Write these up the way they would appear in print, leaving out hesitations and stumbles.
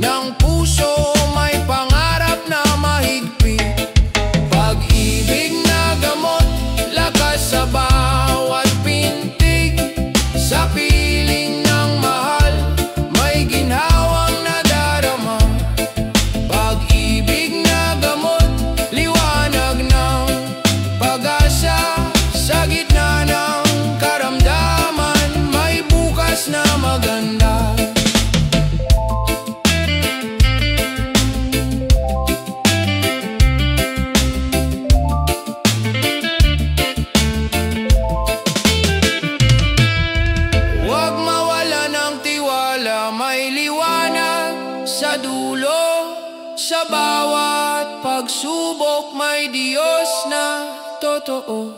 ng puso, may pangarap na mahigpit. Pag-ibig na gamot, lakas sa bawat pintig. Sa piling ng mahal, may ginhawang nadarama. Pag-ibig na gamot, liwanag ng pag-asa. Sa gitna ng karamdaman, may bukas na maganda. Huwag mawala ng tiwala, may liwanag sa dulo. Sa bawat pagsubok, may Diyos na totoo.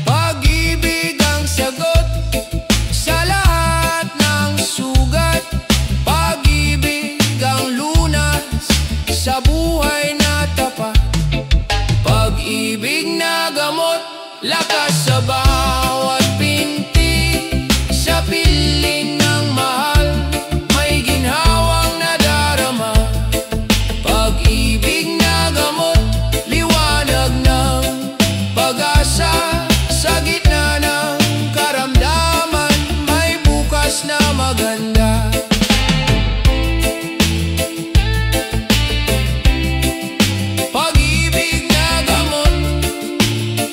Pag-ibig ang sagot sa lahat ng sugat. Pag-ibig ang lunas sa buhay na tapat. Pag-ibig na gamot, lakas sa bawat pintig. Sa piling ng mahal, may ginhawang nadarama. Pag-ibig na gamot, liwanag ng pag-asa. Sa gitna ng karamdaman, may bukas na maganda. Pag-ibig na gamot,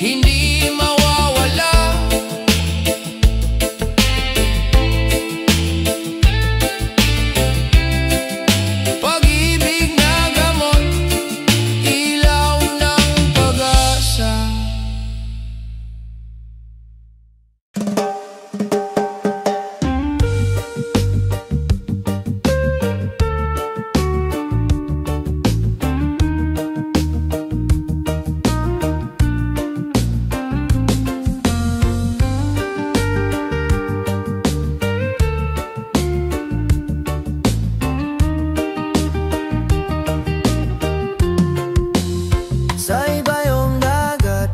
hindi mawawala. Pag-ibig na gamot, ilaw ng pag-asa. Sa ibayong dagat,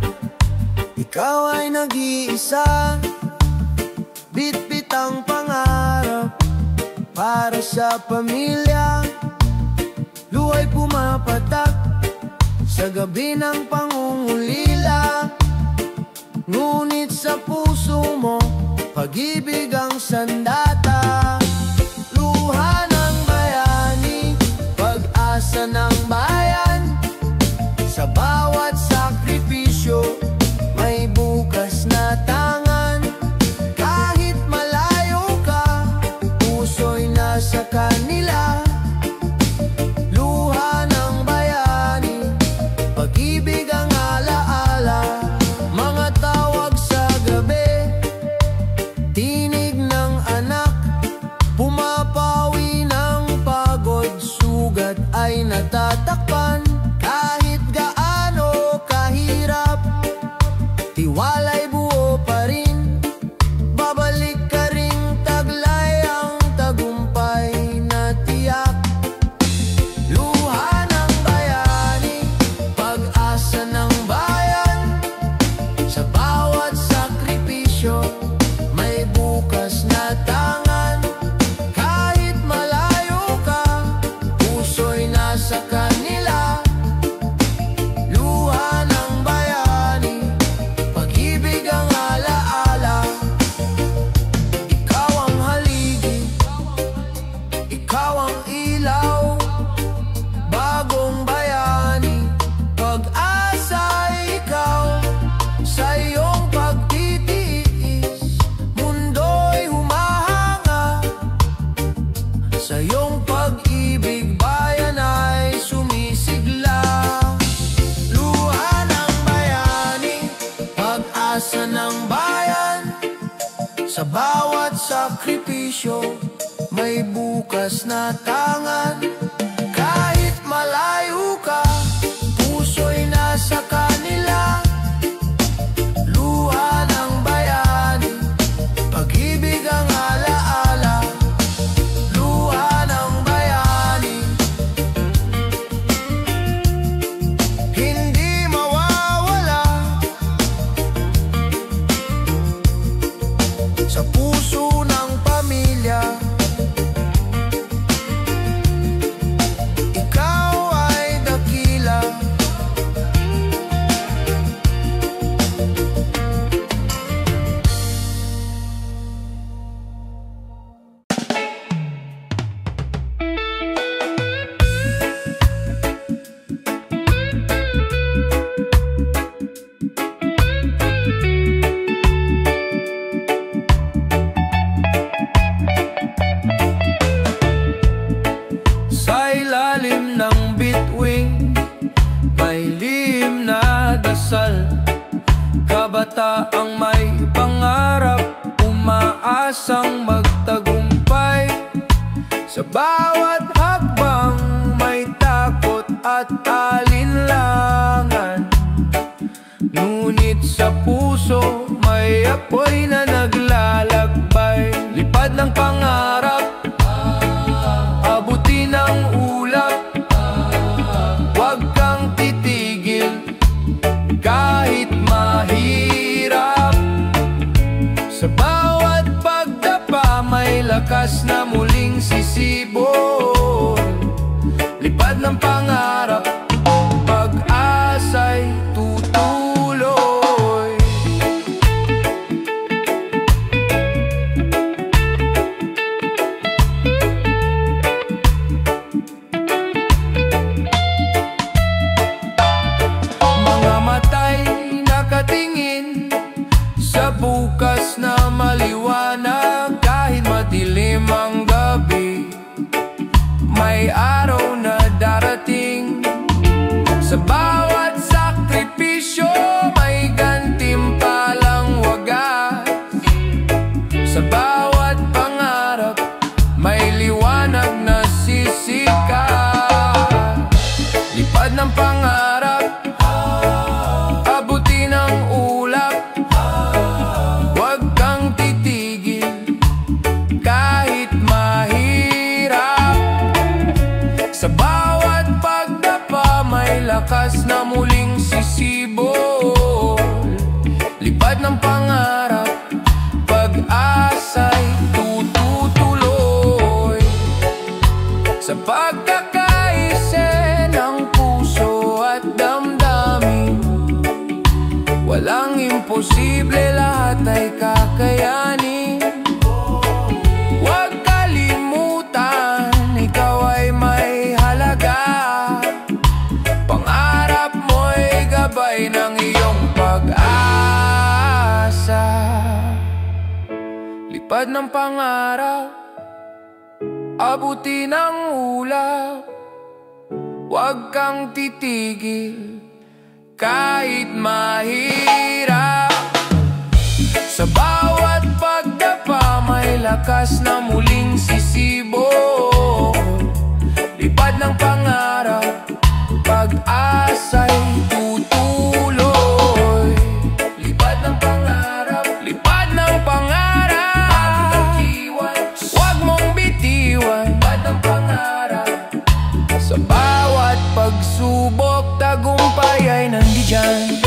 ikaw ay nag-iisa. Bitbit ang pangarap para sa pamilya. Luhay pumapatak sa gabi ng pangungulila. Ngunit sa puso mo, pag-ibig ang sandata. Luha ng bayani, pag-asa ng bayan. Sa bawat sakripisyo, may bukas na tangan. Kahit malayo ka, puso'y nasa kanila. Luha ng bayani, pag-ibig ang alaala. Mga tawag sa gabi, tinig ng anak. Pumapawi ng pagod, sugat ay natatakpan. Kahit gaano kahirap, tiwala'y buo pa rin. Babalik ka ring taglay ang tagumpay na tiyak. Luha ng bayani, pag-asa ng bayan. Sa bawat sakripisyo, may bukas na tangan. Kahit malayo ka, puso'y nasa kanila. Luha ng bayani, pag-ibig ang alaala. Ikaw ang haligi, ikaw ang ilaw. Bagong bayani, pag-asa ikaw. Sa iyong pagtitiis, mundo'y humahanga. Sa iyong pag-ibig, bayan ay sumisigla. Luha ng bayani, pag-asa ng bayan. Sa bawat sakripisyo, may bukas na tangan. Kahit malayo ka, puso'y nasa kanila. Luha ng bayani, pag-ibig ang alaala. Luha ng bayani, hindi mawawala. Sa puso ng pamilya, bawat hakbang may takot at alinlangan, ngunit sa puso may apoy na naglalakbay. Lipad ng pangarap, abutin ang ulap. Huwag kang titigil kahit mahirap. Sa bawat pagdapa may lakas na muling sisibol. Lipad ng pangarap, pag-asa'y tutuloy. Mga matay nakatingin sa bukas na maliwanag. Kahit madilim ang gabi, may araw na darating. Sa bawat sakripisyo may gantimpalang wagas. Sa bawat pangarap may liwanag na sisikat. Lipad ng pangarap, abutin ang ulap. Huwag kang titigil kahit mahirap. Sa bawat pagdapa may lakas na muling sisibol. Lipad ng pangarap, pag-asa'y tutuloy. Sa pagkakaise ng puso at damdamin, walang imposible, lahat ay kakayanin. Huwag kalimutan, ikaw ay may halaga. Pangarap mo'y gabay ng iyong pag-asa. Lipad ng pangarap, abutin ang ulap. Huwag kang titigil kahit mahirap. Sa bawat pagdapa may lakas na muling sisibol. Lipad ng pangarap, pag-asa'y tutuloy. Lipad ng pangarap, lipad ng pangarap. Huwag mong bitiwan, lipad ng pangarap. Sa bawat pagsubok, tagumpay ay nandiyan.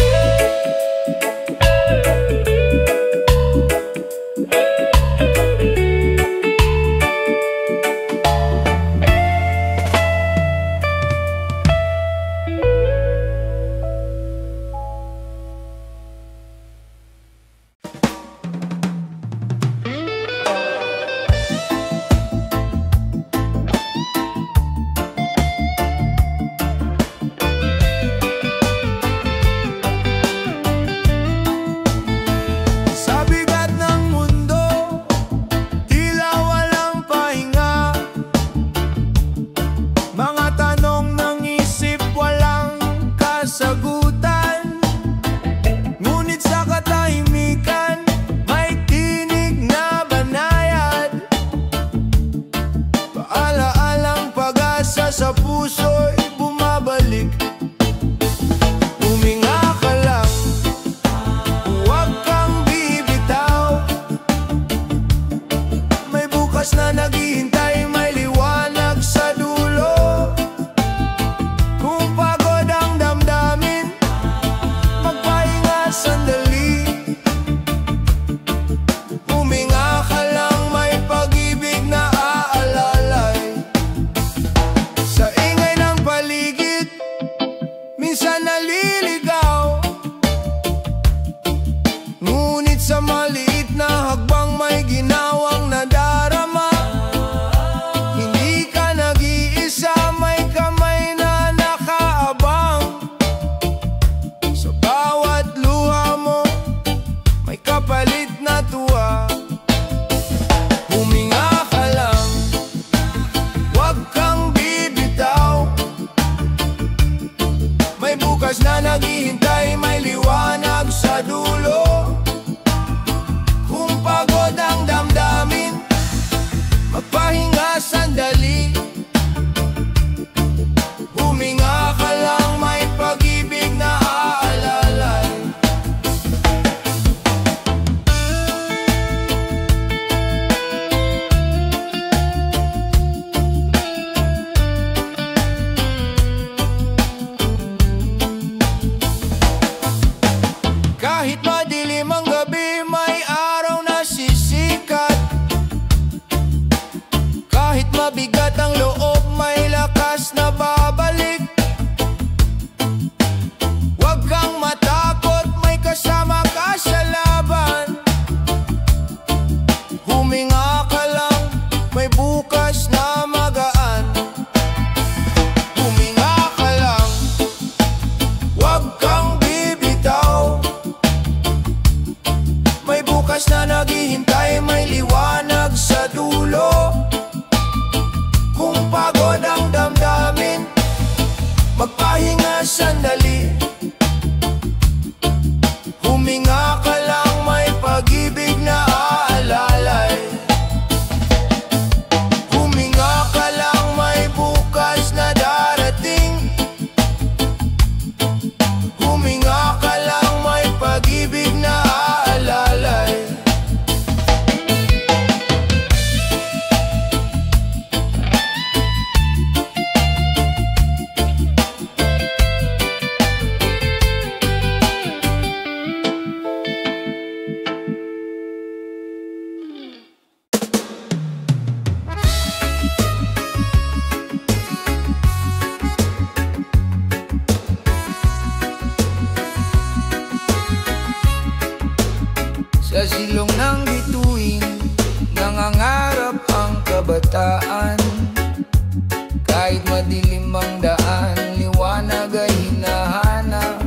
Kahit madilim ang daan, liwanag ay hinahanap.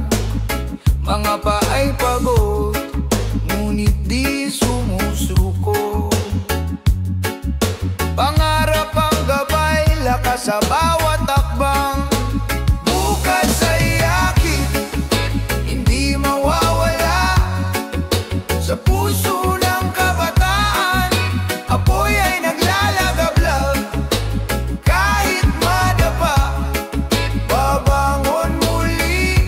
Mga paay pagod, ngunit di sumusuko. Pangarap ang gabay, lakas sa bawat takbang. Bukas ay akin, hindi mawawala. Sa puso ng kabataan, apoy ay naglalagablab. Kahit madapa, babangon muli.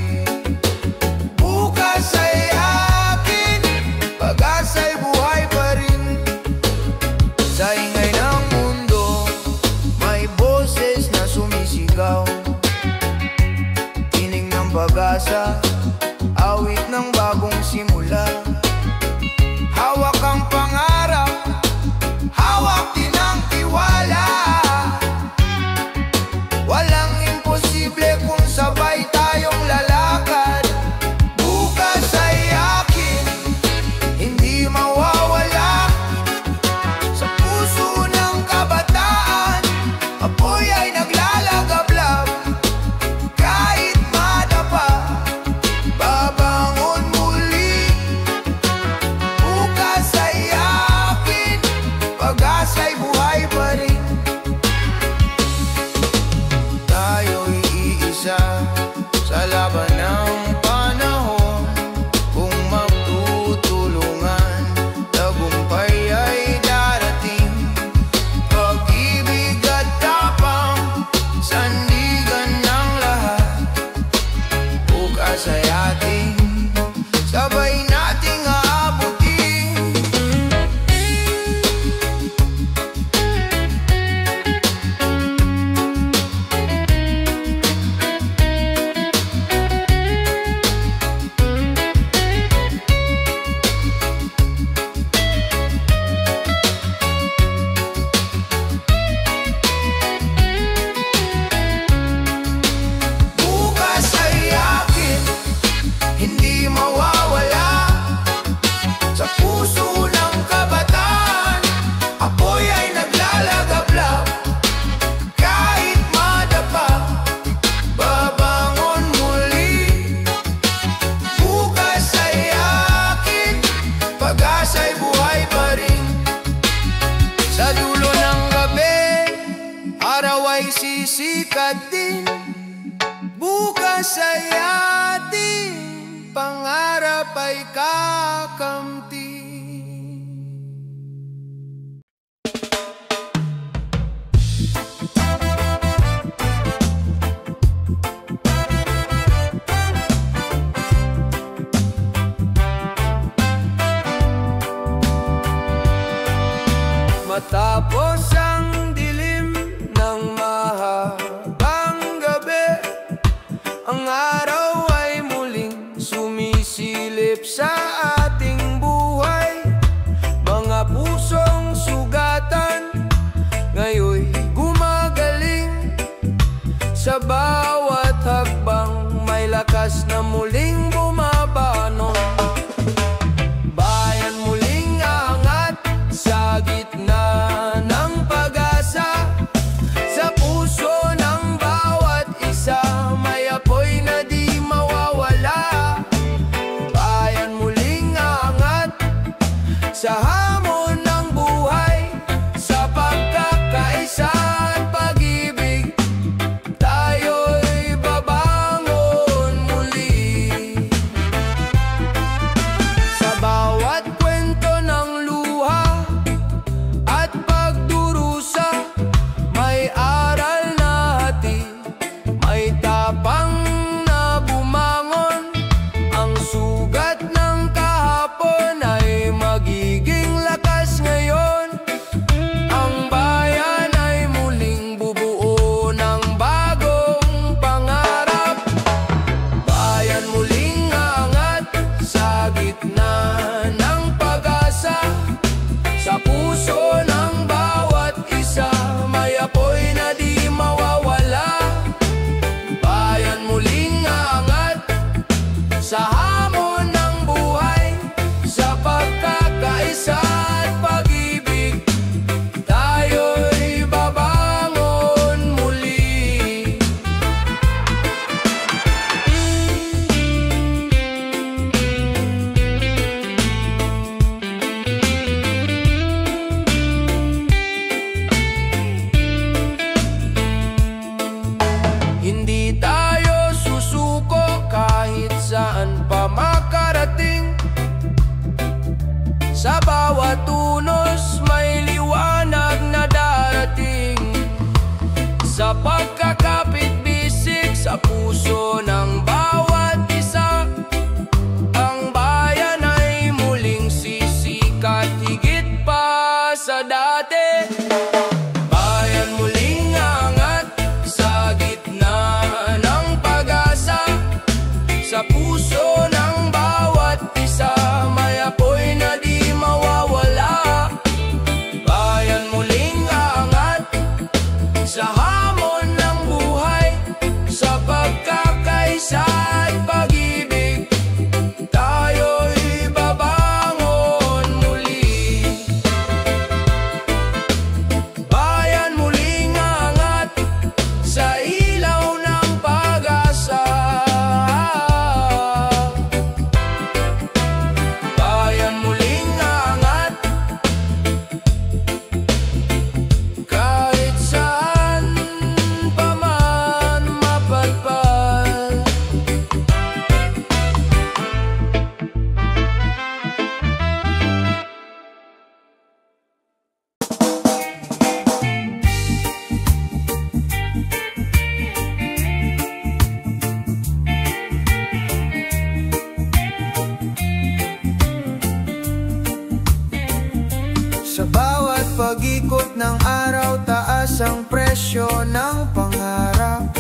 Bukas ay akin, pag-asa'y buhay pa rin. Sa ingay ng mundo, may boses na sumisigaw. Tinig ng pag-asa, awit ng bagong simula. Hawak ang pangarap, hawak din ang tiwala. Walang imposible kung sabay tayong lalakad. Bukas ay akin, hindi mawawala. Sa puso ng kabataan, apoy ay naglalagablab. Kahit madapa, babangon muli. Bukas ay akin, pag-asa'y buhay pa rin. Tayo'y iisa sa laban ng panahon. Kung magtutulungan, tagumpay ay darating. Pag-ibig at tapang, sandigan ng lahat. Bukas ay ating, sabay nating aabutin. Bukas ay akin, hindi mawawala. Sa puso ng kabataan, apoy ay naglalagablab. Kahit madapa, babangon muli. Bukas ay akin, pag-asa'y buhay pa rin. Sa dulo ng gabi, araw ay sisikat din. Bukas ay atin, pangarap ay kakamtin. Matapos ang dilim ng mahabang gabi, ang araw ay muling sumisilip sa ating buhay. Mga pusong sugatan, ngayoy gumagaling. Sa bawat hakbang, may lakas na muling bumabangon. Bayan muling aangat sa gitna ng pag-asa. Sa puso ng bawat isa, may apoy na di mawawala. Bayan muling aangat sa hamon ng buhay. Sa pagkakaisa at pag-ibig, tayo'y babangon muli. kapit bisig sa puso ng bawat isa. Ang bayan ay muling sisikat higit pa sa dati. Bayan muling angat sa gitna ng pag-asa. Sa puso ng bawat isa may apoy na di mawawala. Bayan muling angat sa hamon ng buhay, sa pagkakaisa at pag-ibig, tayo'y babangon muli. Bayan muling angat sa ilaw ng pag-asa. Bayan muling angat kahit saan pa man mapadpad. Sa bawat pag-ikot ng araw, taas ang presyo ng pangarap.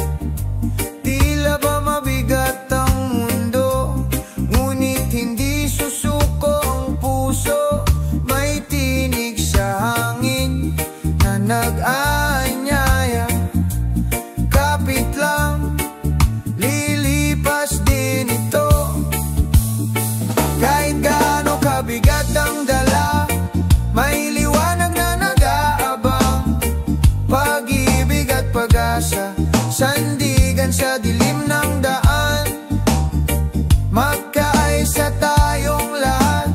Tila ba mabigat ang mundo, ngunit hindi susuko ang puso. May tinig sa hangin na nag-aanyaya. Kapit lang, lilipas din ito. Kahit gaano kabigat ang dala, may liwanag na nag-aabang. Pag-ibig at pag-asa, sandigan sa dilim ng daan. Magkaisa tayong lahat,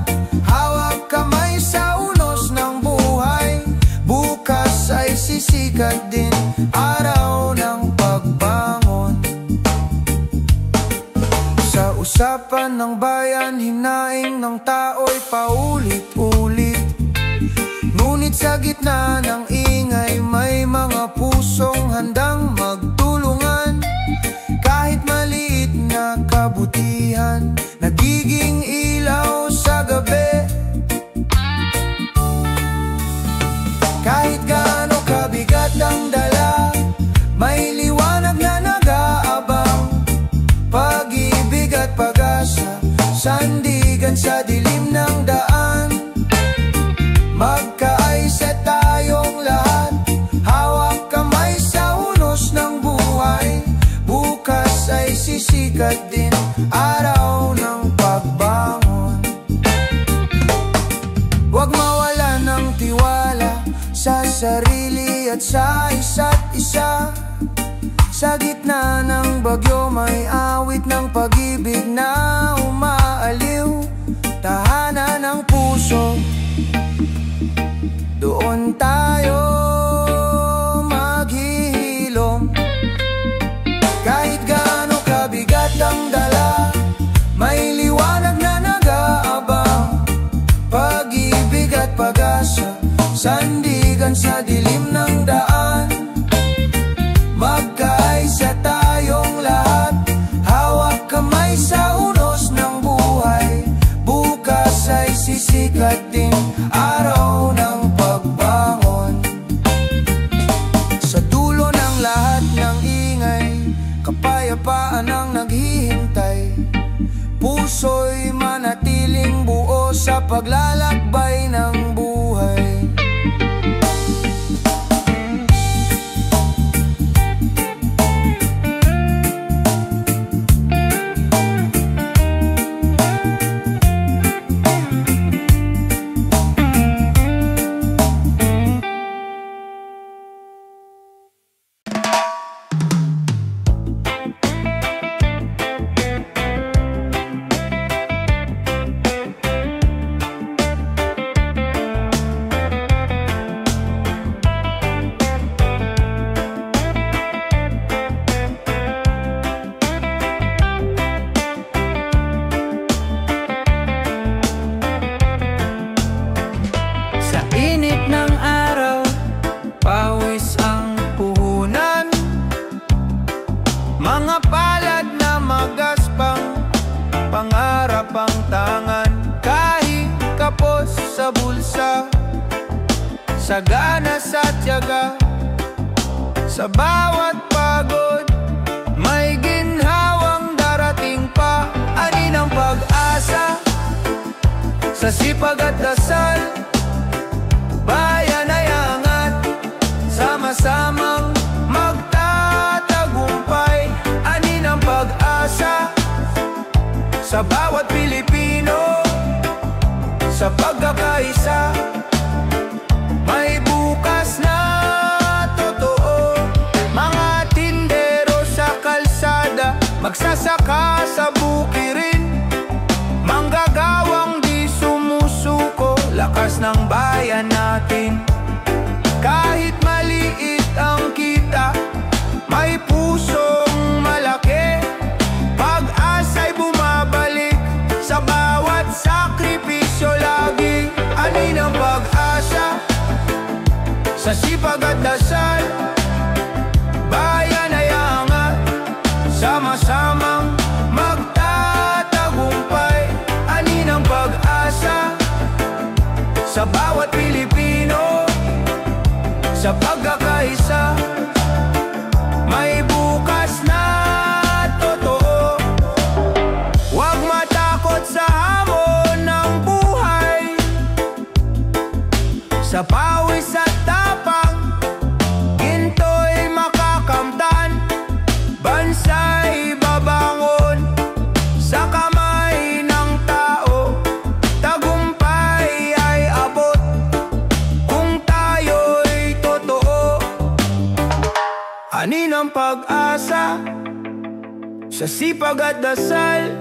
hawak kamay sa unos ng buhay. Bukas ay sisikat din, araw ng pagbangon. Sa usapan ng bayan, hinaing ng tao'y paulit-ulit. Ngunit sa gitna ng ingay, may mga pusong handang magtulungan. Kahit maliit na kabutihan, nagiging ilaw sa gabi. Kahit gaano kabigat ang dala, may liwanag na nag-aabang. Pag-ibig at pag-asa, sandigan sa dilim ng daan. Magkaisa tayong lahat, hawak kamay sa unos ng buhay. Bukas ay sisikat din, araw ng pagbangon. Huwag mawala ng tiwala sa sarili at sa isa't isa. Sa gitna ng bagyo, may awit ng pag-ibig na umaaliw. Tahanan ng puso, doon tayo maghihilom. Kahit gaano kabigat ang dala, may liwanag na nag-aabang. Pag-ibig at pag-asa, sandigan sa dilim ng daan. Magkaisa tayong lahat, hawak kamay sa unos ng buhay. Bukas ay sisikat din, araw ng pagbangon. Sa dulo ng lahat ng ingay, kapayapaan ang naghihintay. Puso'y manatiling buo sa paglalakbay ng buhay. Mga palad na magaspang, pangarap ang tangan. Kahit kapos sa bulsa, sagana sa tiyaga. Sa bawat pagod, may ginhawang darating pa. Ani ng pag-asa, sa sipag at dasal, bayan ay angat, sama-samang magtatagumpay. Ani ng pag-asa sa bawat Pilipino, sa pagkakaisa, may bukas na totoo. Mga tindero sa kalsada, magsasaka sa bukirin, manggagawang di sumusuko, lakas ng bayan natin. Kahit maliit ang kita, may pusong malaki. Pag-asa'y bumabalik sa bawat sakripisyo lagi. Ani ng pag-asa sa sipag at dasal, bayan ay angat, sama-samang magtatagumpay. Ani ng pag-asa sa bawat Pilipino, sa pagkakaisa, may bukas na totoo. Huwag matakot sa hamon ng buhay, sa pawis at tapang, ginto'y makakamtan. Bansa'y babangon sa kamay ng tao, tagumpay ay abot kung tayo'y totoo. Ani ng pag-asa sa sipag at dasal,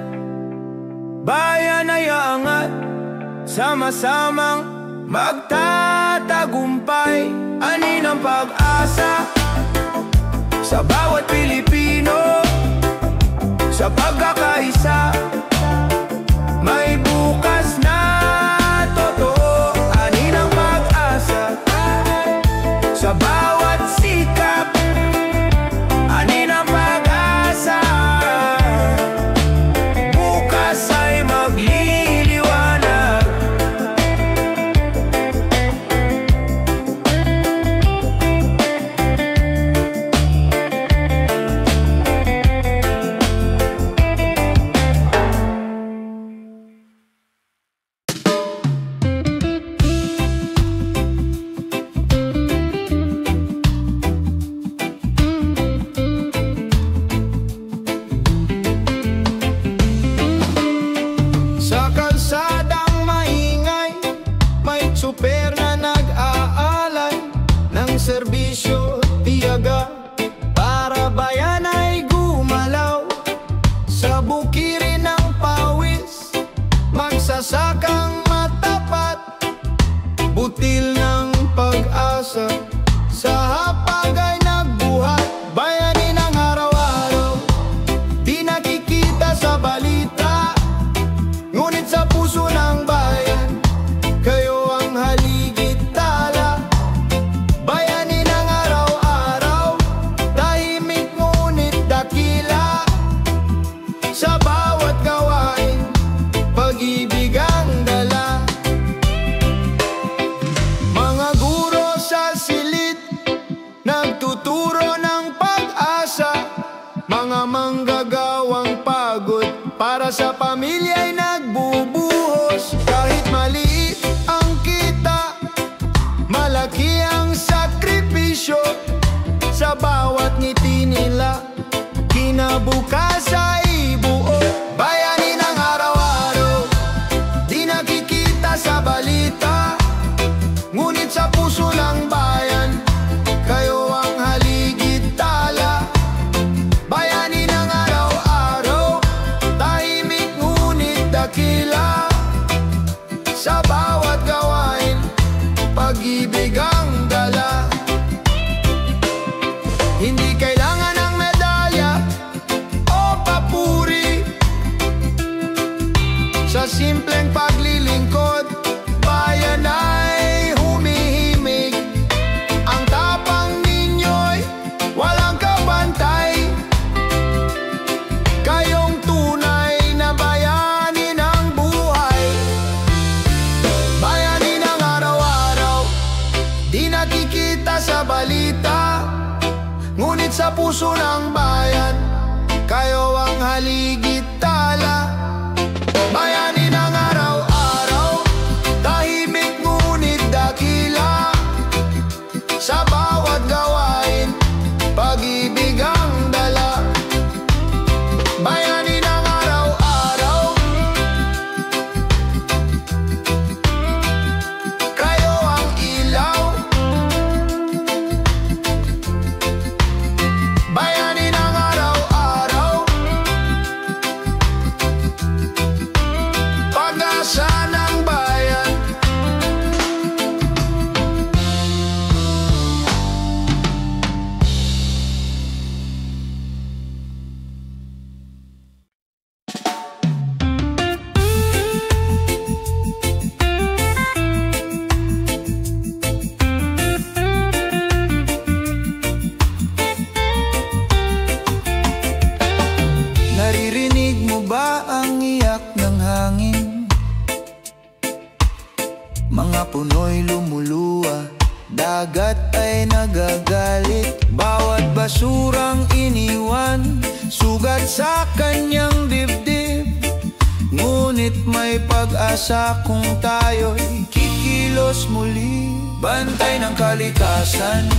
bayan ay angat, sama-samang magtatagumpay. Ani ng pag-asa sa bawat Pilipino, sa pagkakaisa, may bukas na totoo. Ani ng pag-asa sa bawat sikap, ani ng pag-asa, bukas ay magliliwanag. Sa kalsadang maingay, may tsuper na nag-aalay ng serbisyo tiyaga, para bayan ay gumalaw. Sa bukirin ng pawis, magsasakang matapat, butil ng pag-asa, sa hapag ay nagbuhat. Bayanin ang araw-araw, di nakikita sa balita, ngunit sa puso ng bayan, kayo ang haligit tala. Bayanin ang araw-araw, tahimik ngunit dakila, sa bawat gawain, pag-ibig ang dala. Mga guro sa silid, nagtuturo ng pag-asa, mga manggagawang pagod, para sa pamilya'y nagbubuhos. Kahit maliit ang kita, malaki ang sakripisyo, sa bawat ngiti nila, kinabukas ay buo. Bayanin ang araw-araw, di nakikita sa balita, ngunit sa puso ng bayan, kayo ang haligit tala. Bayanin ang araw-araw, tahimik ngunit puso ng bayan, kayo ang haligid tala. Bayani ng araw-araw, tahimik ngunit dakila. Sa bawat gawain, pag-ibig ang dala. Bayani ng araw-araw, kayo ang ilaw. Bayani ng araw-araw, pag-asa ng bayan. Naririnig mo ba ang iyak ng hangin? Mga puno'y lumuluwa, dagat ay nagagalit. Bawat basurang iniwan, sugat sa kanyang dibdib. Ngunit may pag-asa kung tayo'y kikilos muli. Bantay ng kalikasan,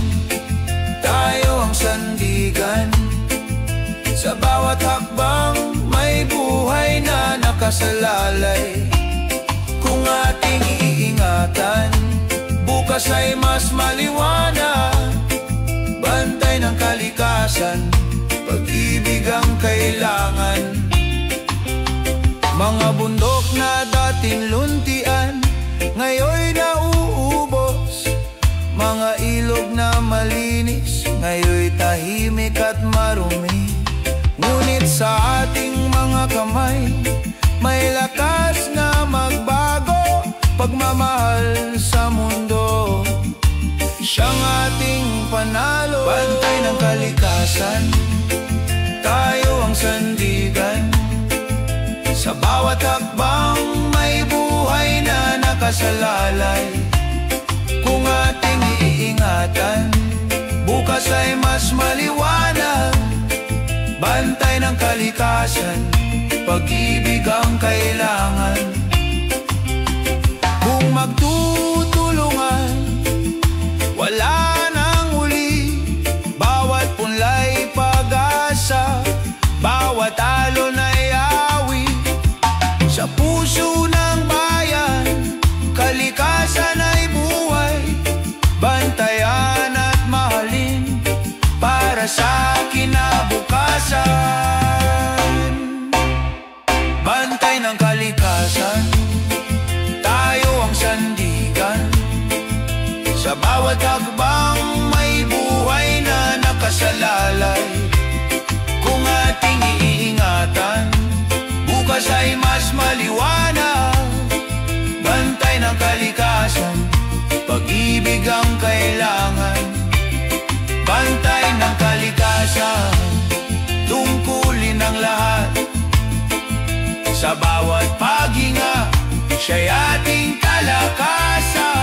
tayo ang sandigan. Sa bawat hakbang, may buhay na nakasalalay. Kung ating iingatan, bukas ay mas maliwanag. Bantay ng kalikasan, pag-ibig ang kailangan. Mga bundok na dating luntian, ngayon'y nauubos. Mga ilog na malinis, ngayon'y tahimik at marumi. Ngunit sa ating mga kamay, may lakas na magbago. Pagmamahal sa mundo, siyang ating panalo. Bantay ng kalikasan, tayo ang sandigan. Sa bawat hakbang, may buhay na nakasalalay. Kung ating iingatan, bukas ay mas maliwanag. Bantay ng kalikasan, pag-ibig ang kailangan. Kung magtutulungan, wala nang huli. Bawat punlay pag-asa, bawat alon ay awi. Sa puso ng bayan, kalikasan ay buhay. Bantayan at mahalin para sa kinabukasan. Bantay ng kalikasan, tayo ang sandigan. Sa bawat hakbang, may buhay na nakasalalay. Kung ating iingatan, bukas ay mas maliwanag. Bantay ng kalikasan, pag-ibig ang kailangan. Bantay ng kalikasan, tungkulin ang lahat. Sa bawat paghinga, siya'y ating kalakasan.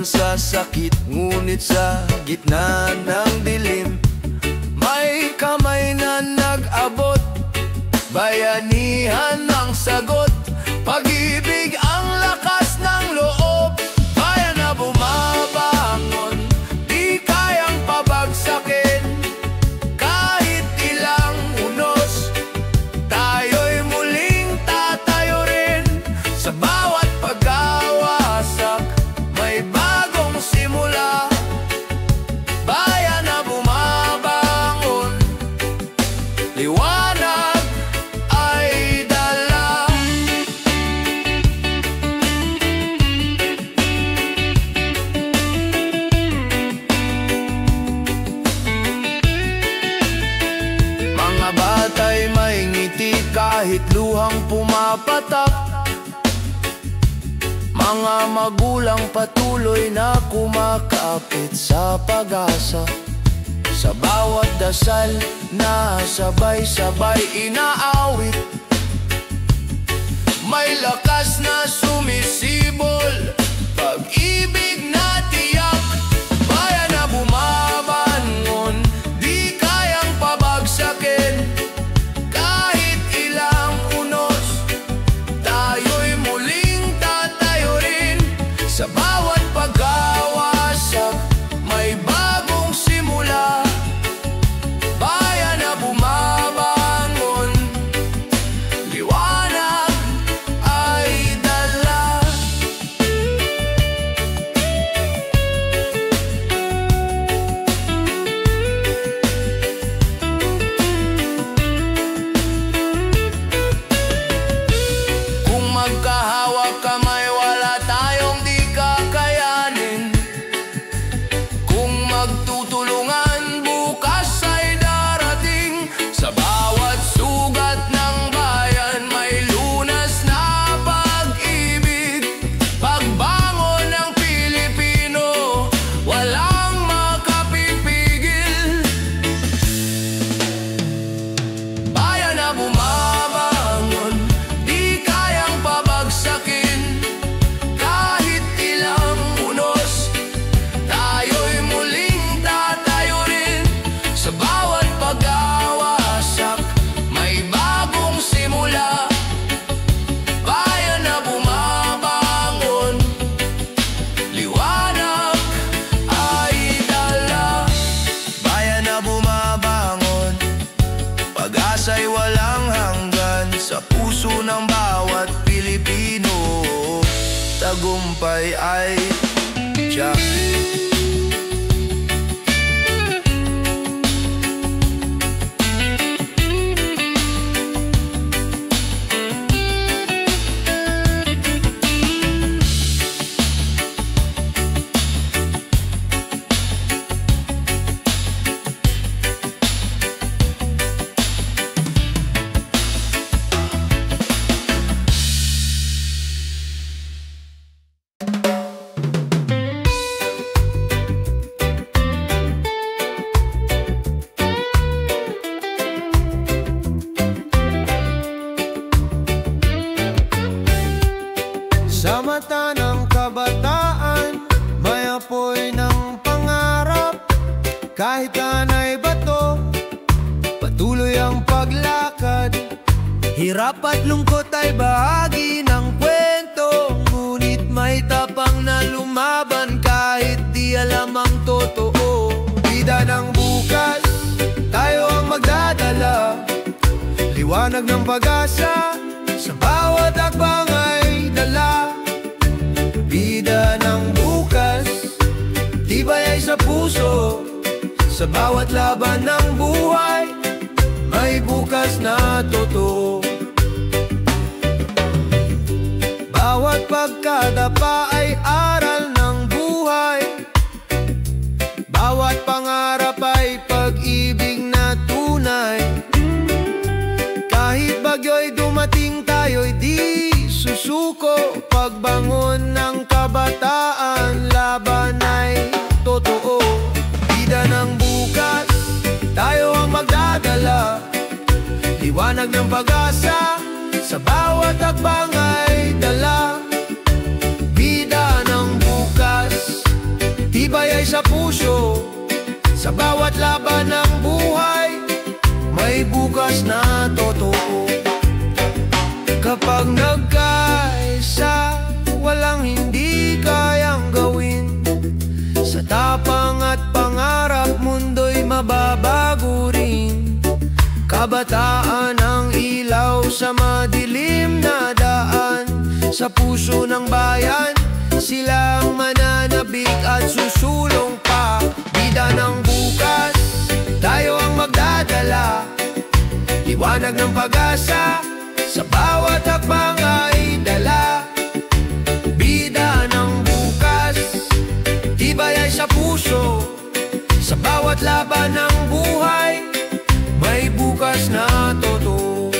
Sa sakit, ngunit sa gitna ng dilim, may kamay na nag-abot. Bayanihan ang sagot, pag-ibig ang lakas ng loob. Bayan na bumabangon, di kayang pabagsakin. Kahit ilang unos, tayo'y muling tatayo rin. Sa bawat pag-awasak, may bagong simula. Bayan na bumabangon, liwanag kahit luhang pumapatak. Mga magulang patuloy na kumakapit sa pag-asa. Sa bawat dasal na sabay-sabay inaawit, may lakas na sumisibol, pag-ibig na tiyak. Bayan na bumabangon, di kayang pabagsakin. Kahit ilang unos, tayo'y muling tatayo rin. Sa bawat pagkawasak, may bagong simula. Bayan na bumabangon, liwanag ay dala. Kung magkahawak kamay, wala tayong di kakayanin. Kung magtutulungan, bukas ay darating. Sa bawat sugat ng bayan, may lunas na pag-ibig. Pagbangon ng Pilipino, walang makapipigil. Bayan na bumabangon, di kayang pabagsakin. Kahit ilang unos, tayo'y muling tatayo rin. Sa bawat pag-awasak, may bagong simula. Bayan na bumabangon, liwanag ay dala. Bayan na bumabangon, pag-asa'y walang hanggan. Sa puso ng bawat Pilipino, tagumpay ay tiyak. Sa mata ng kabataan, may apoy ng pangarap. Kahit tanay bato, patuloy ang paglakad. Hirap at lungkot ay bahagi ng kwento, ngunit may tapang na lumaban kahit di alam ang totoo. Bida ng bukas, tayo ang magdadala. Liwanag ng pag-asa, sa bawat akbang ay dala. Bida ng bukas, tibay ay sa puso. Sa bawat laban ng buhay, may bukas na totoo. Bawat pagkadapa ay aral ng buhay. Bawat pangarap ay pag-ibig na tunay. Kahit bagyo'y dumating, tayo'y di susuko. Pagbangon ng kabataan, laban ay totoo. Bida ng bukas, tayo ang magdadala. Liwanag ng pag-asa, sa bawat akbang ay dala. Bida ng bukas, tibay ay sa puso. Sa bawat laban ng buhay, may bukas na totoo. Kapag nagkaisa, walang hindi kayang gawin. Sa tapang at pangarap, mundo'y mababago rin. Kabataan ang ilaw sa madilim na daan. Sa puso ng bayan, silang mananabik at susulong pa. Bida ng bukas, tayo ang magdadala. Liwanag ng pag-asa, sa bawat hakbang ay dala. Bida ng bukas, tibay ay sa puso. Sa bawat laban ng buhay, may bukas na totoo.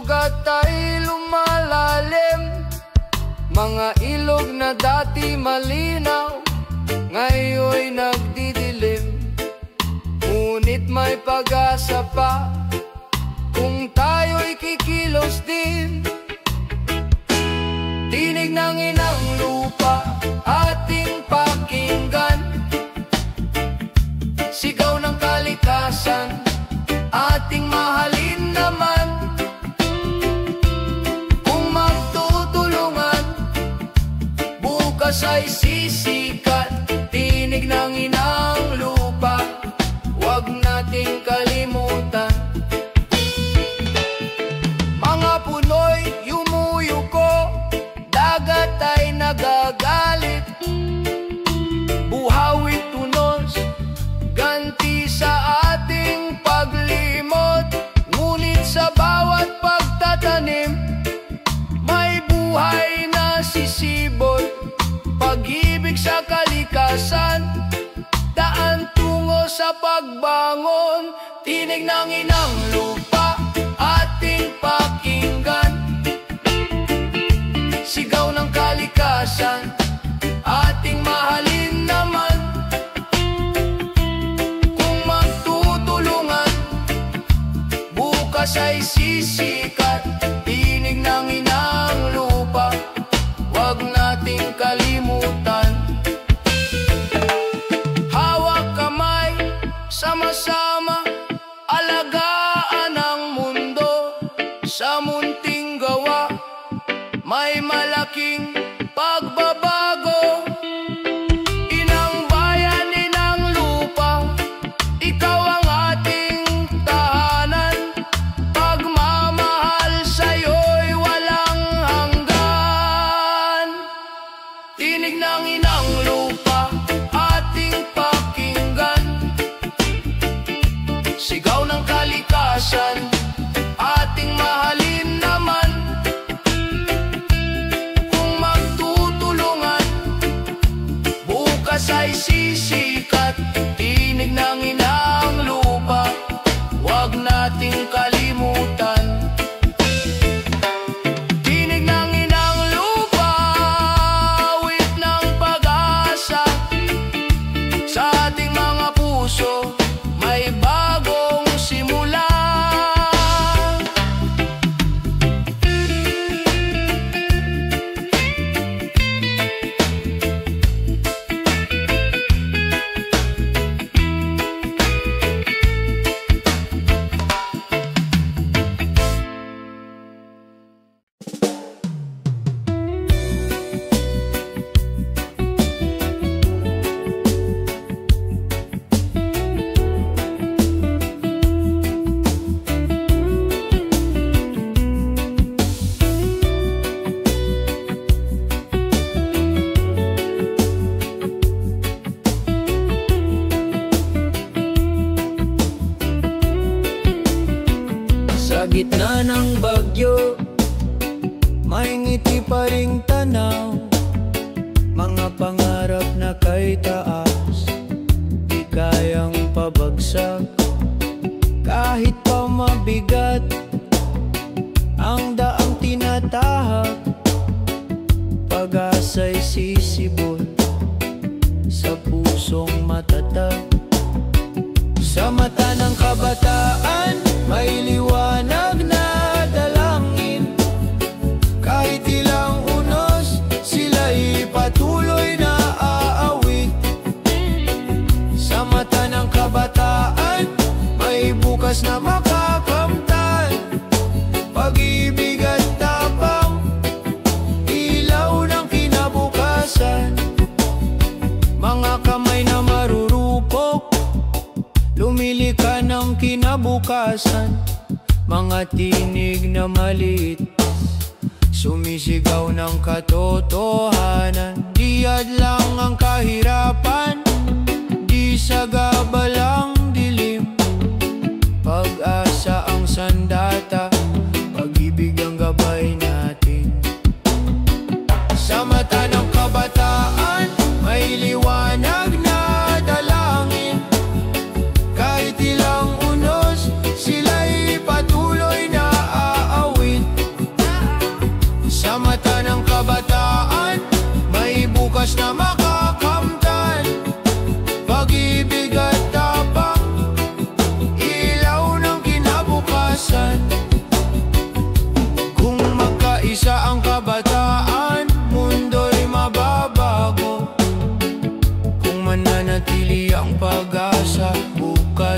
sugat ay lumalalim. Mga ilog na dati malinaw, ngayon'y nagdidilim. Ngunit may pag-asa pa kung tayo'y kikilos din. Tinig ng inang lupa ating pakinggan, sigaw ng kalikasan ating mahalin naman. Kung magtutulungan, bukas ay sisikat. Tinig ng inang lupa, huwag nating kalimutan. Mga puno'y yumuyuko, dagat ay nagagalit. Buhawit tunos, ganti sa ating paglimot. Ngunit sa bawat pagtatanim, may buhay na sisibol. Pag-ibig sa kalikasan, daan tungo sa pagbangon. Tinig ng inang lupa ating pakinggan, sigaw ng kalikasan ating mahalin naman. Kung magtutulungan, bukas ay sisikat. Tinig ng inang lupa, huwag nating kalimutan. Hawak kamay, sama-sama, alagaan ang mundo. Sa munting gawa, may malaking pagbabago. Inang bayan, inang lupa, ikaw ang ating tahanan. Pagmamahal sa'yo'y walang hanggan. Tinig ng inang lupa ating pakinggan, sigaw ng kalikasan ating mahalin naman. Kung magtutulungan, bukas ay sisikat. Tinig ng inang lupa, huwag nating kalimutan. Tinig ng inang lupa, awit ng pag-asa. Sa ating mga puso, may bagong simula. Sa gitna ng bagyo, may ngiti pa ring tanaw. Mga pangarap na kay taas, di kayang pabagsak. Kahit pa mabigat ang daang tinatahak, pag-asa'y sisibol sa pusong matatag. Sa mata ng kabataan, may liwanag na dalangin. Kahit ilang unos, sila'y patuloy na aawit. Sa mata ng kabataan, may bukas na makakamtan. Pag-ibig at tapang, ilaw ng kinabukasan. Mga kamay na marurupok, lumilika ng kinabukasan. Mga tinig na maliit, sumisigaw ng katotohanan. Di hadlang ang kahirapan, di sagabalang dilim. Pag-asa ang sandata, pag-ibig ang gabay natin. Sa mata ng kabataan, may liwanag na dalangin. Kahit ilang unos, sila'y patuloy na aawit.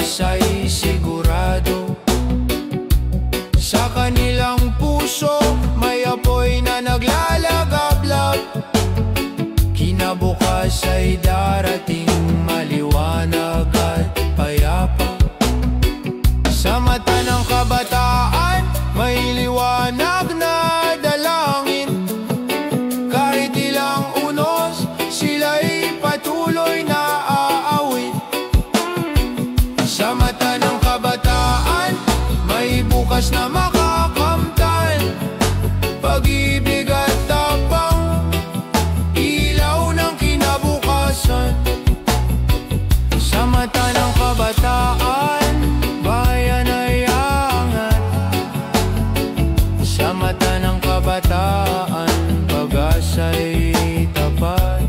bukas ay sigurado. Sa kanilang puso may apoy na naglalagablab. Kinabukas ay darating maliwanag at payapa. Sa mata ng kabataan may liwanag na dalangin. Kahit ilang unos sila'y patuloy na aawit. Sa mata ng kabataan may bukas na makakamtan. Pag-ibig at tapang, ilaw ng kinabukasan. Sa mata ng kabataan, bayan ay angat. Sa mata ng kabataan, pag-asa'y tapat.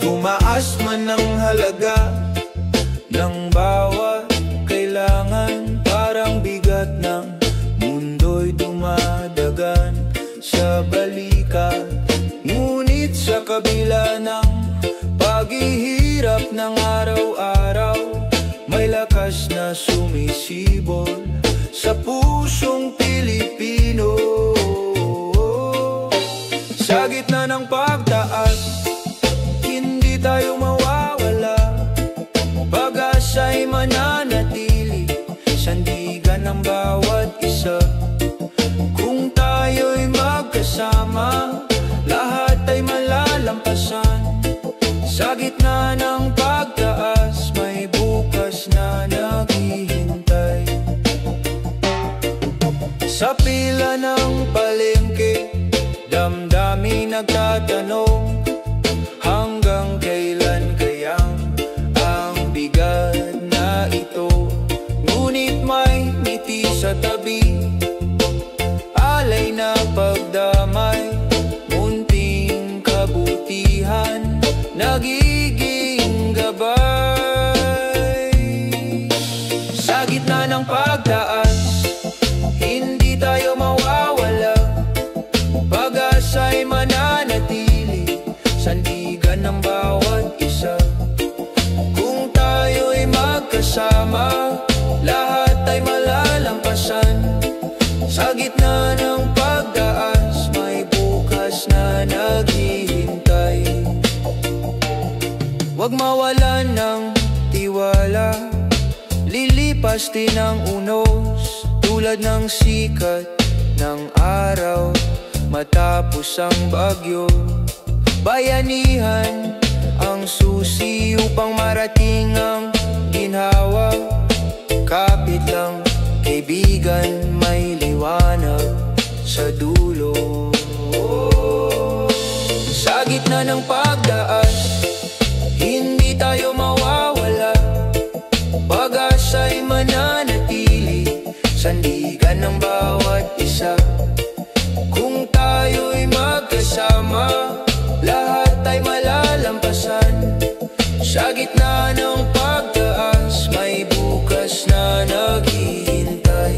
Tumaas man ang halaga ng bawat kailangan. Parang bigat ng mundo'y dumadagan sa balikat. Ngunit sa kabila ng paghihirap ng araw-araw, may lakas na sumisibol sa pusong Pilipino. Sa gitna ng pagtaas, hindi tayo mawawala. Pag-asa'y mananatili, sandigan ng bawat isa. Kung tayo'y magkasama, lahat ay malalampasan. Sa gitna ng pagtaas, may bukas na naghihintay. Sa pila ng palengke, damdamin nagtatanong, hanggang kailan kayang ang bigat na ito? Ngunit may ngiti sa tabi, alay na pagdamay, munting kabutihan, nagiging gabay. Sa gitna ng pagtaas, hindi tayo mawawala. Pag-asa'y mananatili, sandigan ng bawat isa. Kung tayo'y magkasama, lahat ay malalampasan. Sa gitna ng pagtaas, may bukas na naghihintay. Huwag mawalan ng tiwala, lilipas din ang unos, tulad ng sikat ng araw matapos ang bagyo. Bayanihan ang susi upang marating ang ginhawa. Kapit lang, kaibigan, may liwanag sa dulo. Sa gitna ng pagdaas, hindi tayo mawawala. Pag-asa'y mananatili, sandigan ng bawat isa. Kung tayo'y magkasama, lahat ay malalampasan. Sa gitna ng pagtaas, may bukas na naghihintay.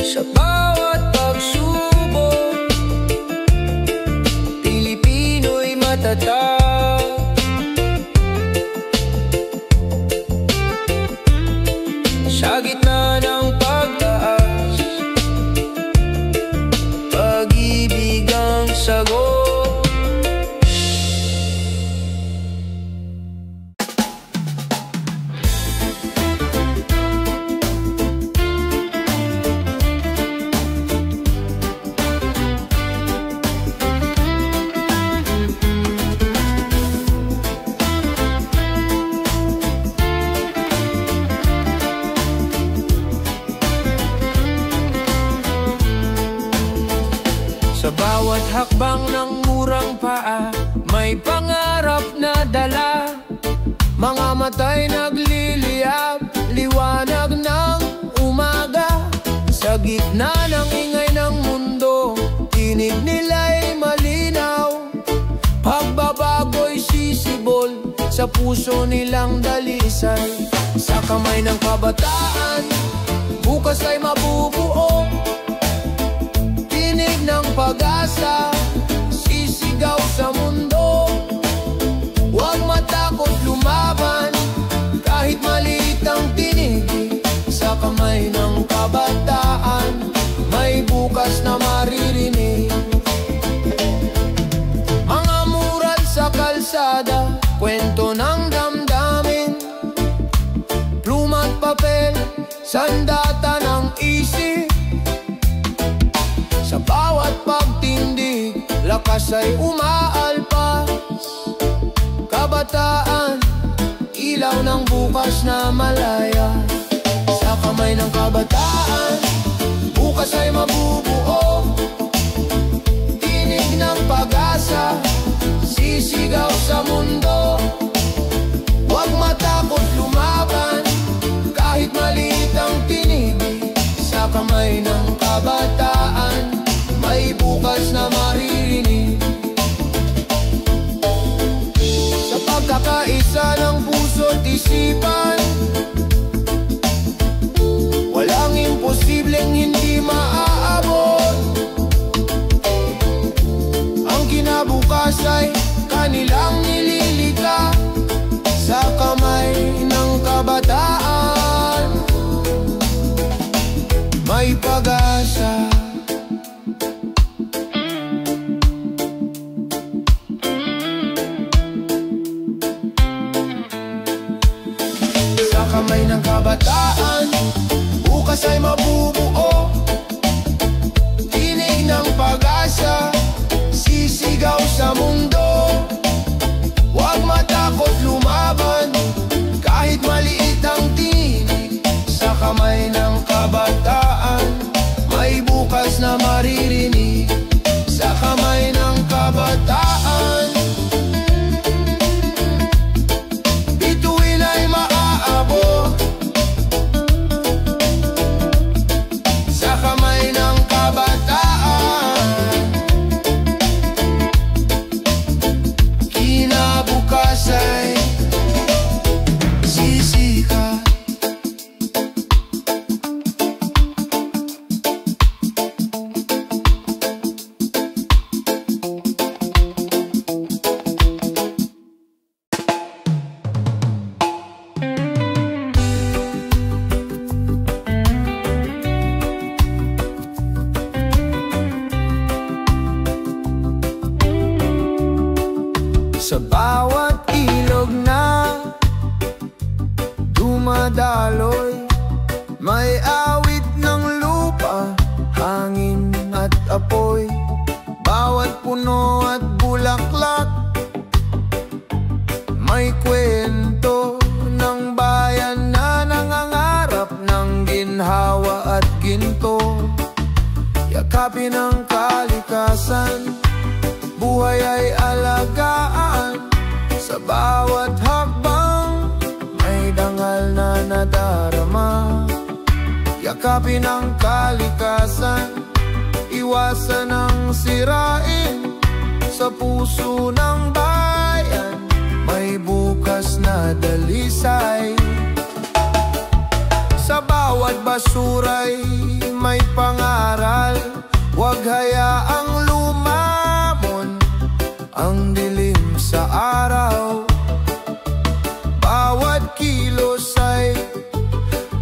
Sa bawat Mga matay nagliliyab, liwanag ng umaga. Sa gitna ng ingay ng mundo, tinig nila'y malinaw. Pagbabago'y sisibol sa puso nilang dalisay. Sa kamay ng kabataan, bukas ay mabubuo. Tinig ng pag-asa, sisigaw sa mundo. Huwag matakot lumaban, kahit maliit ang tinig. Sa kamay ng kabataan, may bukas na maririnig. Mga mural sa kalsada, kwento ng damdamin. Pluma't papel, sandata ng isip. Sa bawat pagtindig, lakas ay umaalpas. Kabataan, ilaw ng bukas na malaya. Sa kamay ng kabataan, bukas ay mabubuo. Tinig ng pag-asa, sisigaw sa mundo. Huwag matakot lumaban, kahit maliit ang tinig. Sa kamay ng kabataan, may bukas na maririnig. Sa pagkakaisa ng puso't isipan, walang imposibleng hindi maaabot. Ang kinabukas ay kanilang nililika. Sa kamay ng kabataan, may pag-asa. Sa kamay ng kabataan, bukas ay mabubuo. Tinig ng pag-asa, sisigaw sa mundo. Huwag matakot lumaban, kahit maliit ang tinig. Sa kamay ng kabataan, may bukas na maririnig. Sa kamay ng kabataan, bituin ay maaabot. Sa kamay ng kabataan, kinabukas ay sisikat. Sa bawat ilog na dumadaloy, may awit ng lupa, hangin at apoy. Bawat puno at bulaklak, may kwento ng bayan na nangangarap ng ginhawa at ginto. Yakapin ang kalikasan, buhay ay alagaan. Sa bawat hakbang, may dangal na nadarama. Yakapin ang kalikasan, iwasan ang sirain. Sa puso ng bayan, may bukas na dalisay. Sa bawat basura'y may pangaral. Huwag hayaang lumamon ang dilim sa araw. Bawat kilos ay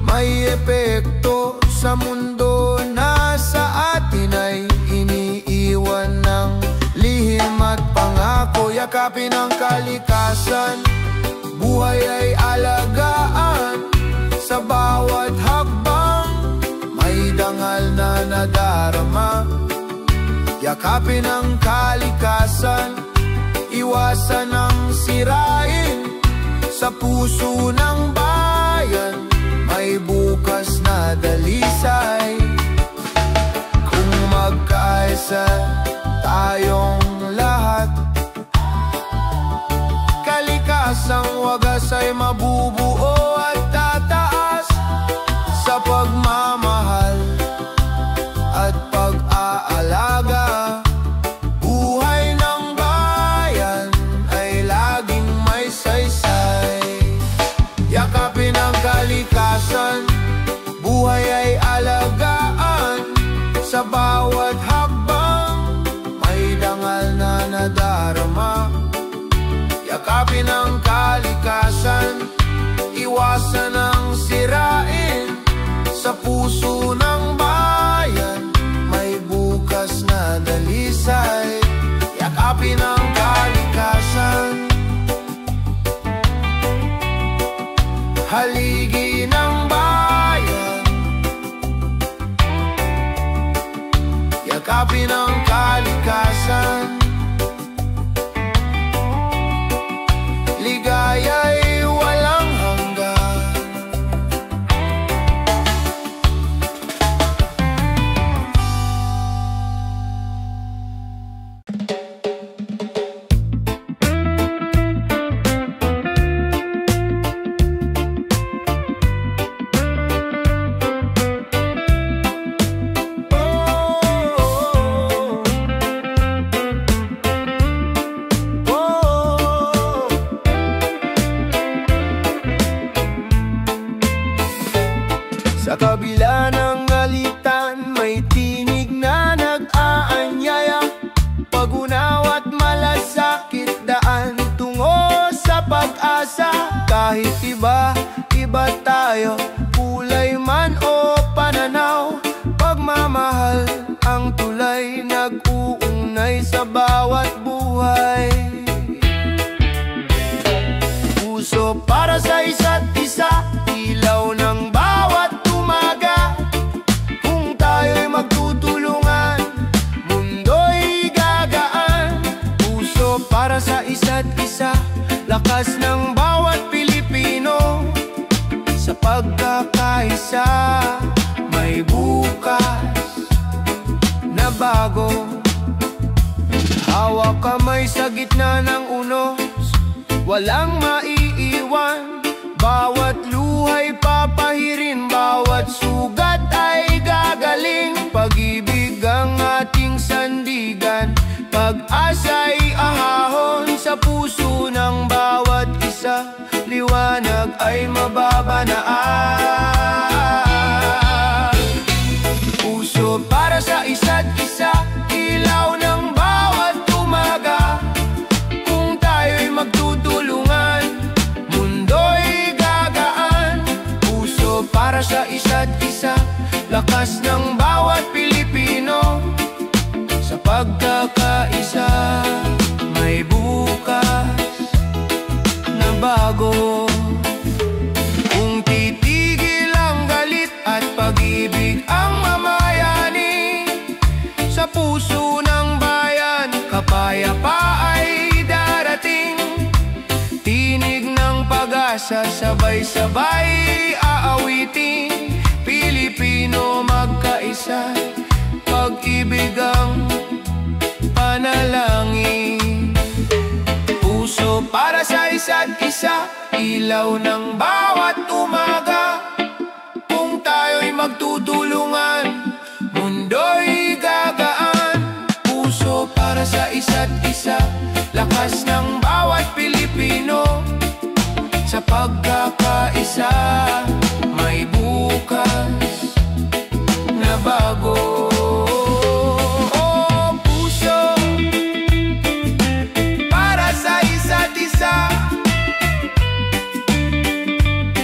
may epekto sa mundo na sa atin ay iniiwan ng lihim at pangako. Yakapin ang kalikasan, buhay ay alagaan. Sa bawat hakbang, may dangal na nadarama. Yakapin ang kalikasan, iwasan ang sirain. Sa puso ng bayan, may bukas na dalisay. Kung magkaisa tayong lahat, kalikasan taas, ang wagas ay mabubuo at tataas sa pagmamahal at pag-aalaga. Buhay ng bayan ay laging may saysay. Yakapin ang kalikasan, buhay ay alagaan. Sa bawat hakbang may dangal na nadarama. Yakapin ang kalikasan, iwasan ang sirain. Sa puso ng bayan may bukas na dalisay. Yakapin ang kalikasan, haligi ng bayan. Yakapin ang kalikasan, ligaya'y walang hanggan. Sa kabila ng alitan, may tinig na nag-aanyaya. Pag-unaw at malasakit, daan tungo sa pag-asa. Kahit iba tayo, kulay man o pananaw, pagmamahal ang tulay, nag-uunay sa bawat buhay. Puso para sa isa't isa, ilaw ng bawat umaga. Kung tayo'y magtutulungan, mundo'y gagaan. Puso para sa isa't isa, lakas ng bawat Pilipino. Sa pagkakaisa, may bukas na bago. Hawak kamay sa gitna ng unos, walang maiiwan. Bawat luhay papahirin, bawat sugat ay gagaling. Pag-ibig ang ating sandigan, pag-asa'y ahahon. Sa puso ng bawat isa, liwanag ay mababanaan. Puso para sa isa't isa, ilaw ng bawat umaga. Kung tayo'y magtutulungan, mundo'y gagaan. Puso para sa isa't isa, lakas ng bawat Pilipino. Sa pagkakaisa, may bukas na bago. Kung titigil ang galit at pag-ibig ang mamayani, sa puso ng bayan, kapayapa ay darating. Tinig ng pag-asa, sabay-sabay aawitin. Pilipino magkaisa, pag-ibig ang panalangin. Puso para sa isa't isa, ilaw ng bawat umaga. Kung tayo'y magtutulungan, mundo'y gagaan. Puso para sa isa't isa, lakas ng bawat Pilipino. Sa pagkakaisa, may bukas na bago. Oh, puso para sa isa't isa,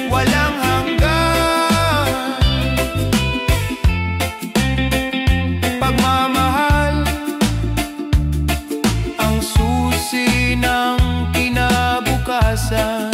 walang hanggan. Pagmamahal ang susi ng kinabukasan.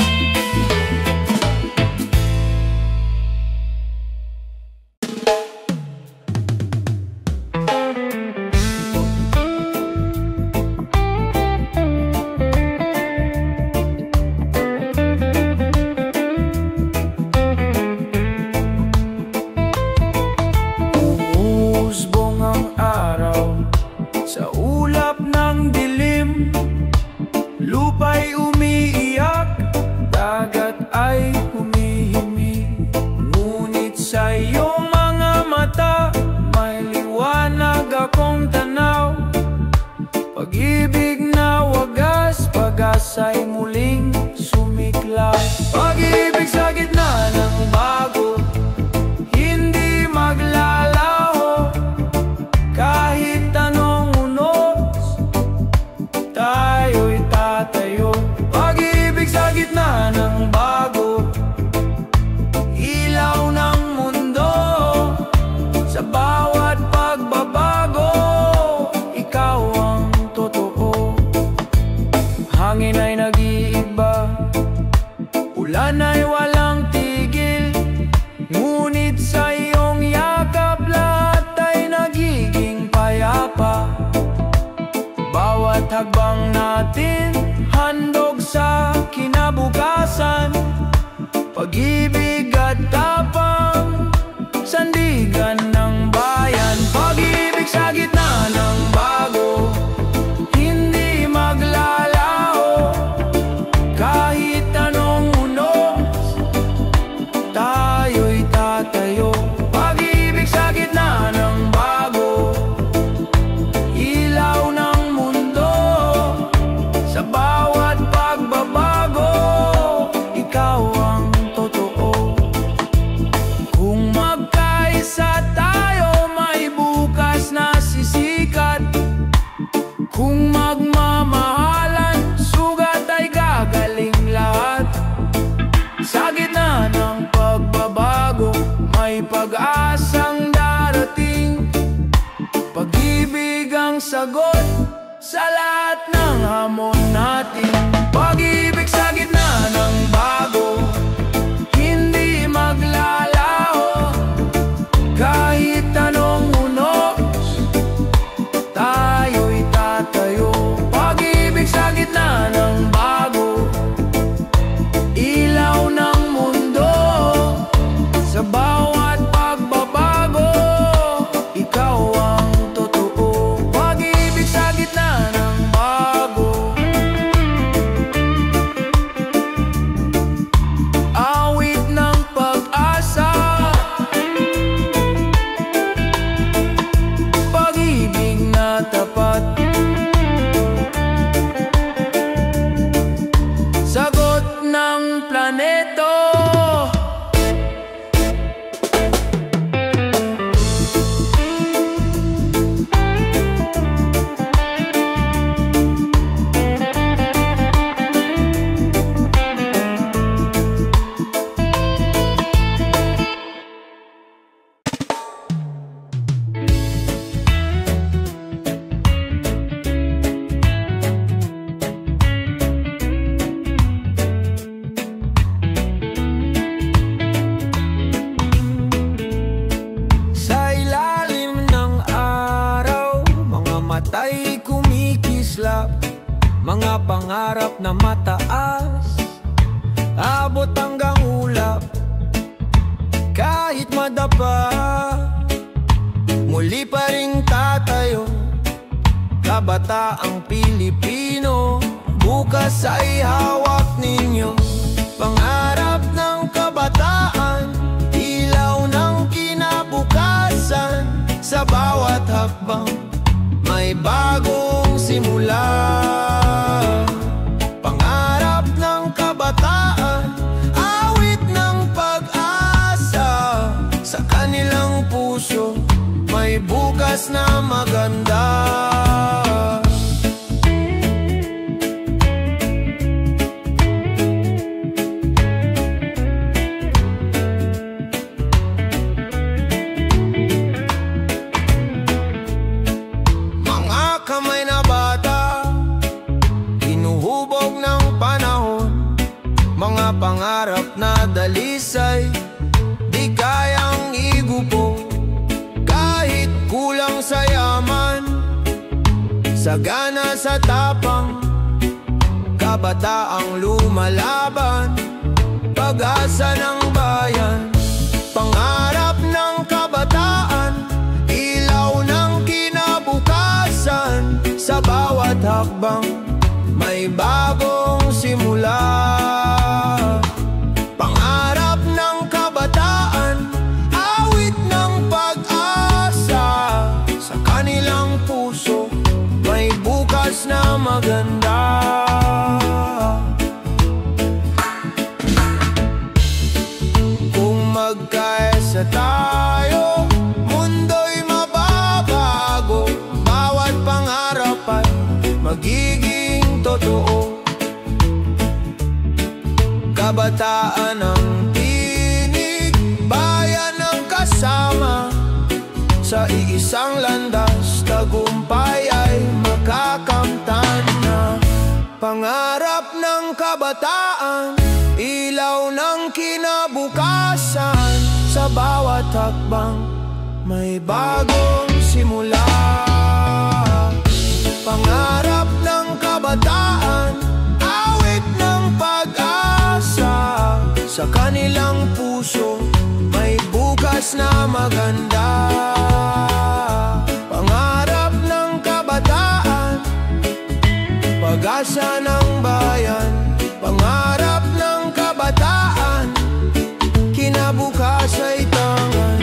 Ulan ay walang tigil, ngunit sa iyong yakap lahat ay nagiging payapa. Bawat hakbang natin handog sa kinabukasan, pag-ibig at tapang, sandigan ng bayan. Pag-ibig sa gitna ng bago, hindi maglalaho. Kahit anong unos, tayo'y tatayo. Pag-ibig sa gitna ng bago, ilaw ng mundo. Sa bawat pagbabago, ikaw ang totoo. Kung magkaisa tayo, may bukas na sisikat. Kung magmamahalan, sugat ay gagaling lahat. Sa gitna ng pagbabago, may pag-asang darating. Pag-ibig ang sagot sa lahat ng hamon natin. Pag-ibig sa gitna ng bago, hindi maglalaho. Kahit anong unos, tayo'y tatayo. Pag-ibig sa gitna ng bago, ilaw ng mundo. Sa bawat pagbabago, ikaw ang totoo. Pag-ibig sa gitna ng bago, awit ng pag-asa. Pag-ibig na tapat, sagot ng planeto. Sa ilalim ng araw, mga mata'y kumikislap. Mga pangarap na mataas, abot hanggang ulap. Kahit madapa, muli pa ring tatayo. Kabataang Pilipino, bukas ay hawak ninyo. Pangarap ng kabataan, ilaw ng kinabukasan. Sa bawat hakbang, may bagong simula. Pangarap ng kabataan, awit ng pag-asa. Sa kanilang puso, may bukas na maganda. Mga kamay na bata, hinuhubog ng panahon. Mga pangarap na dalisay, di kayang igupo. Kahit kulang sa yaman, sagana sa tapang, kabataang lumalaban. Pag-asa ng bayan, pangarap ng kabataan, ilaw ng kinabukasan. Sa bawat hakbang, may bagong simula. Pangarap ng kabataan, awit ng pag-asa. Sa kanilang puso, may bukas na maganda. Kung magkaisa tayo, mundo'y mababago. Bawat pangarap ay magiging totoo. Kabataan ang tinig, bayan ang kasama. Sa iisang landas, tagumpay ay makakamtan na. Pangarap ng kabataan, ilaw ng kinabukasan. Sa bawat hakbang may bagong simula. Pangarap ng kabataan, awit ng pag-asa. Sa kanilang puso may bukas na maganda. Pangarap ng kabataan, pag-asa ng bayan. Pangarap ng kabataan, kinabukas ay tangan.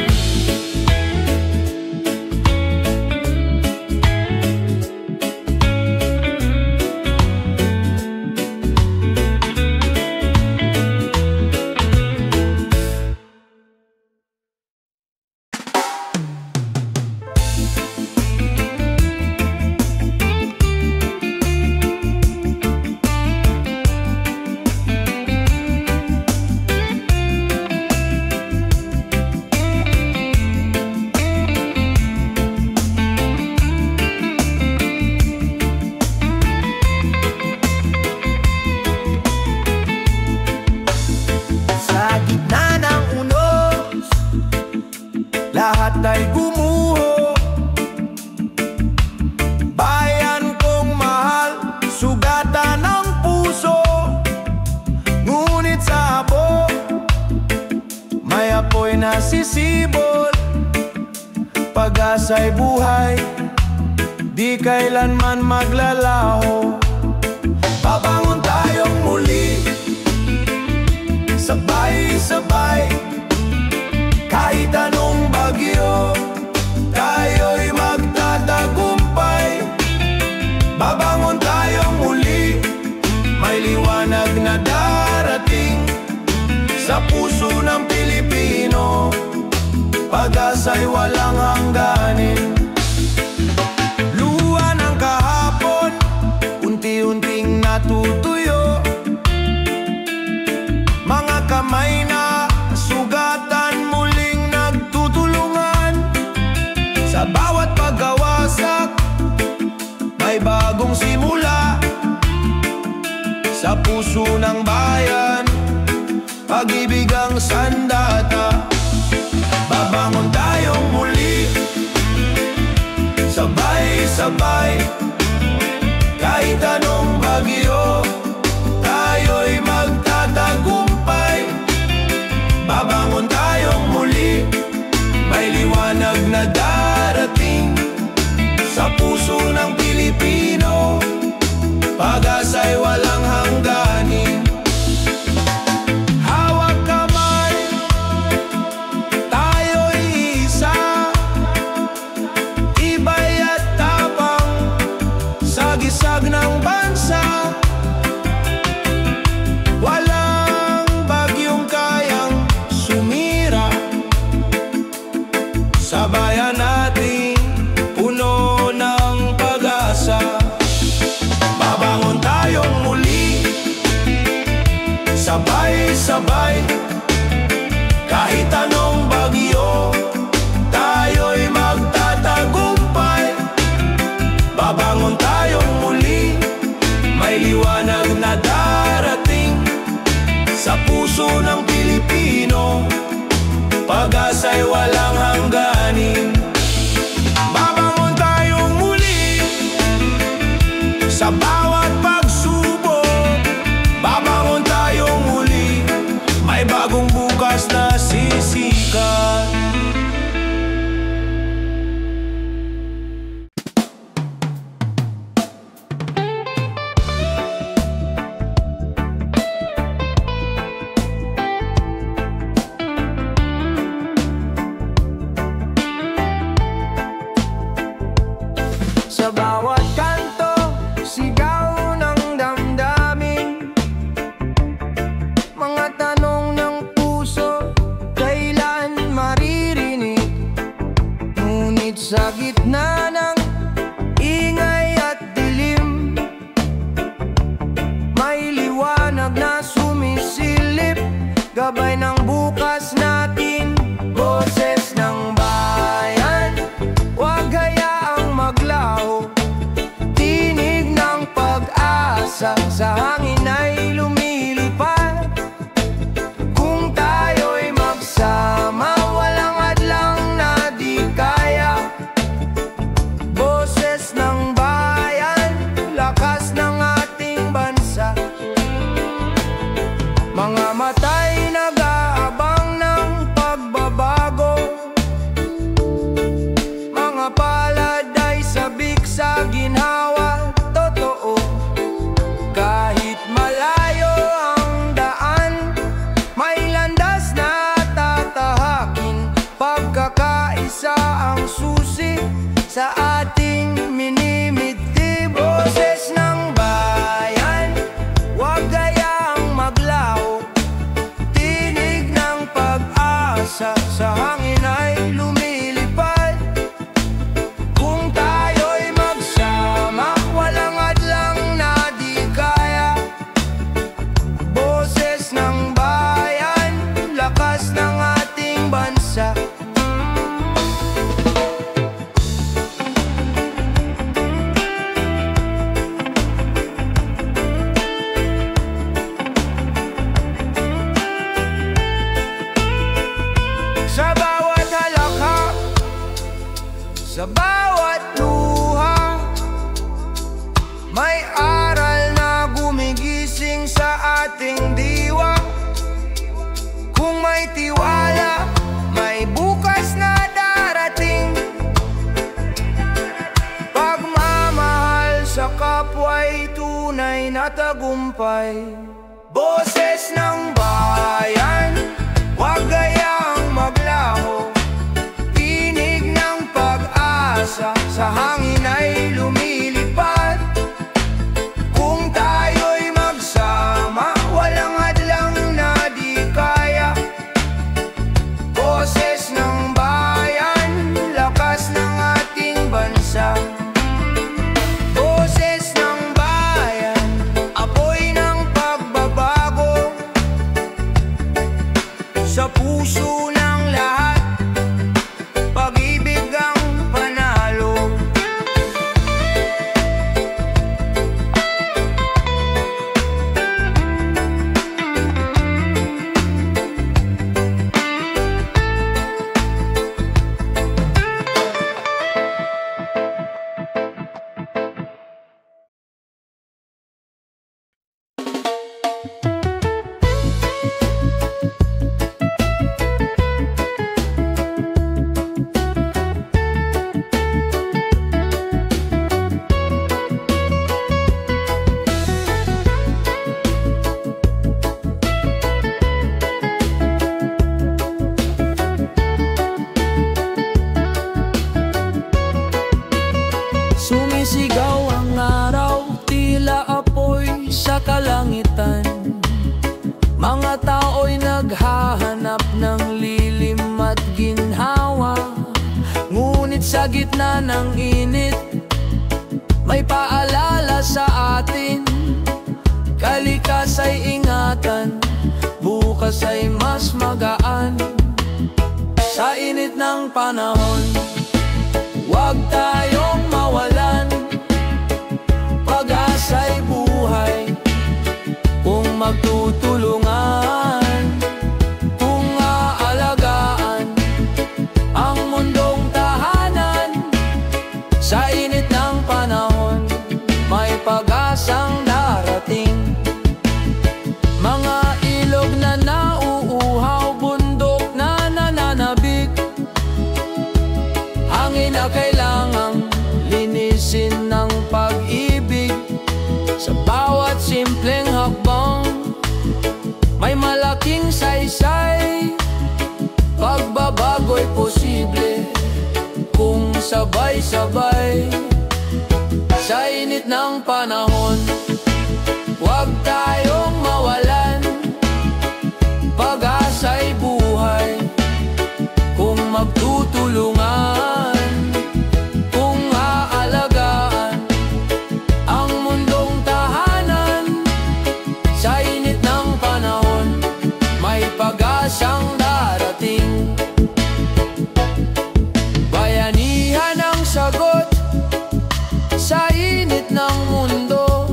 Lahat ay gumuho. Bayan kong mahal, sugatan ng puso. Ngunit sa abo, may apoy na sisibol. Pag-asa'y buhay, di kailanman maglalaho. Babangon tayong muli, sabay-sabay. Kahit anong bagyo, tayo'y magtatagumpay. Babangon tayong muli, may liwanag na darating. Sa puso ng Pilipino, pag-asa'y walang hangganin. Luha ng kahapon, unti-unting natutuyo. Mga kamay na sugatan, muling nagtutulungan. Sa bawat pagkawasak, may bagong simula. Sa puso ng bayan, pag-ibig ang sandata. Babangon tayong muli, sabay-sabay. Kahit anong bagyo, tayo'y magtatagumpay. Babangon tayong muli, may liwanag na darating. Sa puso ng Pilipino, pag-asa'y walang hangganin. Hawak kamay, tayo'y isa. Iba'y at tapang, sagisag ng bansa. Walang bagyong kayang sumira sa bayan natin, puno ng pag-asa. Babangon tayong muli, sabay-sabay. Kahit anong bagyo, tayo'y magtatagumpay. Babangon tayong muli, may liwanag na darating. Sa puso ng Pilipino, pag-asa'y walang hangganin. Babangon tayong muli, sa bawat pagsubok. Babangon tayong muli, may bagong bukas na sisikat. Sa bawat kanto, sigaw ng damdamin. Mga tanong ng puso, kailan maririnig? Ngunit sa gitna ng ingay at dilim, may liwanag na sumisilip. Gabay ng bukas natin, boses ng bayan. Huwag hayaang maglaho, tinig ng pag-asa sa hangin ay lumilipad. sa hangin ay lumilipad. Kung tayo'y magsama, walang hadlang na di kaya. Boses ng bayan, lakas ng ating bansa. Sa bawat halakhak, sa bawat luha, may aral na gumigising sa ating diwa. Kung may tiwala, may bukas na darating. Pagmamahal sa kapwa'y tunay na tagumpay. Boses ng bayan, huwag gayang maglaho. Tinig ng pag-asa, sa hangin ay lumilipad. Kung tayo'y magsama, walang hadlang na di kaya. Boses ng bayan, lakas ng ating bansa. Boses ng bayan, apoy ng pagbabago. Sa puso ng lahat, pag-ibig ang panalo. Sumisigaw ang araw, tila apoy sa kalangitan. Mga tao'y naghahanap ng lilim at ginhawa. Ngunit sa gitna ng init, may paalala sa atin. Kalikas ay ingatan, bukas ay mas magaan. Sa init ng panahon, huwag tayong mawalan. Pag-asa'y buhay kung magtutulungan, kung aalagaan ang mundong tahanan. Sa init ng panahon, may pag-asang darating. Mga ilog na nauuhaw, bundok na nananabik, hangin na kailangang linisin ng pag-ibig. Sa bawat simpleng hakbang, may malaking saysay. Pagbabago'y posible kung sabay-sabay. Sa init ng panahon, huwag tayong mawalan. Pag-asa'y buhay kung magtutulungan, kung aalagaan ang mundong tahanan. Sa init ng panahon, may pag-asang darating. Bayanihan ang sagot sa init ng mundo.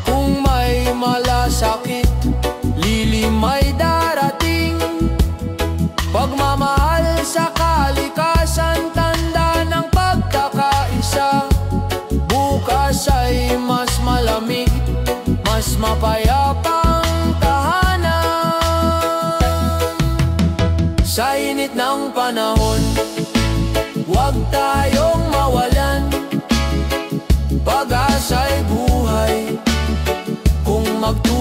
Kung may malasakit, lilim ay darating. Pagmamahal sa kalikasan, tanda ng pagkakaisa. Bukas ay mas malamig, mas mapayapang tahanan. Sa init ng panahon, huwag tayong mawalan. Pag-asa'y buhay kung magtulungan,